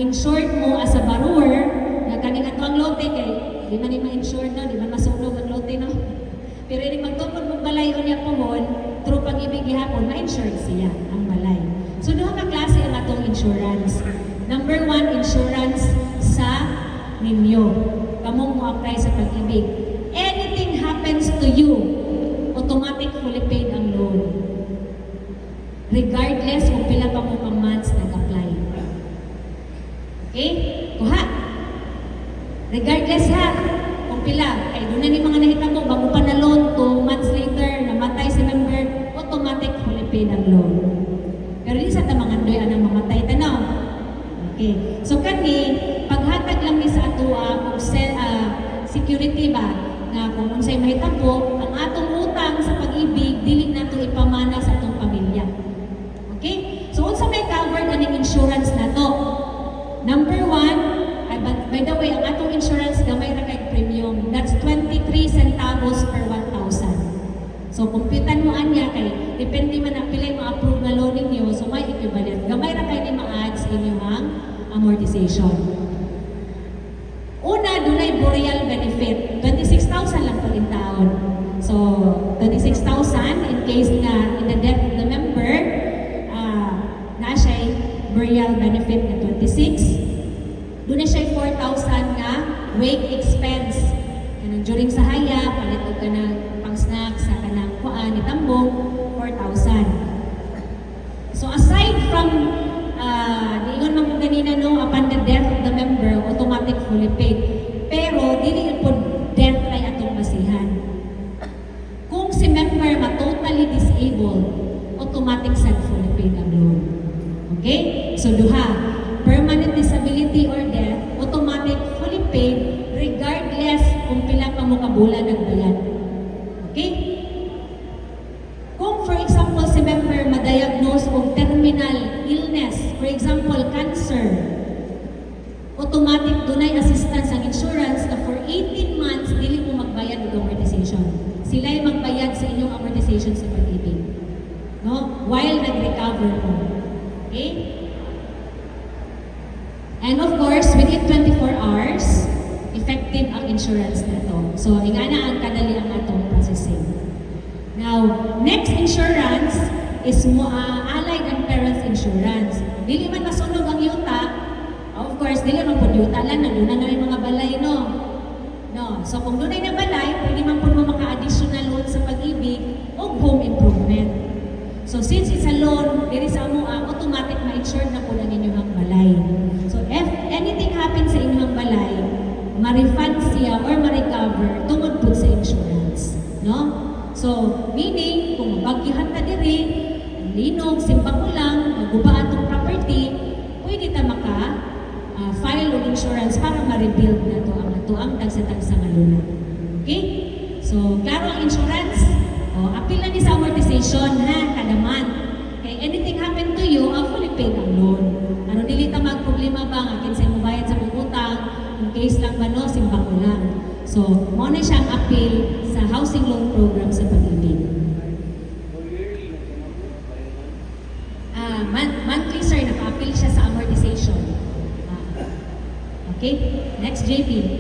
ma-insured mo as a borrower, nga kaning ato ang lote kay di man ni ma-insured no, di man masunog ang lote no. Pero ini magtukod mo balay o niya pohon, through pag-ibig gihapon, ma-insured siya ang balay. So duha ka klase ang atong insurance. Number 1, insurance sa ninyo. Kamong mo apply sa pag-ibig. Anything happens to you, automatic fully paid ang loan. Regardless kung pila pa mo pang months nag-apply. Okay? Kuha. Regardless ha, kung pila. Ay, doon na ni mga nahitabo, bago pa na loan, 2 months later, namatay si member, automatic fully paid ang loan. Pero di sa tamangan doy ang mamatay tanaw. Okay. So kani, paghatag lang ni sa atua og security ba nga kung unsay mahitabo, ang atong utang sa pag-ibig dili nato ipamana sa atong pamilya. Okay? So unsa may covered aning insurance nato? Number 1, by the way, ang atong insurance gamay ra kay premium. That's 23 centavos per 1,000. So kumpitan mo anya kay depende man ang pila ma-approve nga loan ninyo, so may equivalent. Gamay ra kay ni ma-add sa inyong amortization. Una, dunay burial benefit. 26,000 lang po in taon. So, 26,000 in case nga in the death of the member, na siya burial benefit na 26. Doon na siya 4,000 nga wake expense. Kanang during sa haya, palit o ka na pang snacks sa kanang kuan ni tambong, 4,000. So aside from diingon man ko ganina no, upon the death of the member, automatic fully paid. Pero dili po death ay atong basihan. Kung si member ma-totally disabled, automatic sad fully paid ang loan. Okay? So duha, permanent disability or death, automatic fully paid regardless kung pila pa mo kabulan nagbayad. Okay? Kung for example si member ma-diagnose og terminal illness, for example cancer, automatic dunay assistance ang insurance na for 18 months dili mo magbayad og amortization. Sila'y magbayad sa inyong amortization sa pag-ibig. No? While nag-recover mo. Okay? And of course, within 24 hours, effective ang insurance na ito. So, ingana ang kadali ang atong processing. Now, next insurance is Allied and Parents Insurance. Dili man masunog ang yuta, of course, dili man po yuta lang, nandun na yung mga balay, no? No. So, kung doon ay na balay, pwede man po mo maka-additional loan sa pag-ibig o home improvement. So, since it's a loan, there is automatic ma-insured na po na inyong balay. So, if anything happens sa inyong balay, ma-refund siya or ma-recover tungod po sa insurance. No? So, meaning, kung mabagyahan ka diri, linog, simpa ko lang, maguba atong property, pwede ta maka-file o insurance para ma-rebuild na to ang tagsa-tagsa nga luna. Okay? So, klaro ang insurance. Apil na ni sa amortization, ha? Kada month. Okay, anything happen to you, fully paid ang loan. Ano, dili ta mag-problema ba nga kinsay mo bayad sa utang, in case lang ba no, simpa ko lang. So, mo na siyang appeal sa housing loan program sa pag-ibig. Monthly sir, naka-appeal siya sa amortization. Okay? Next, JP.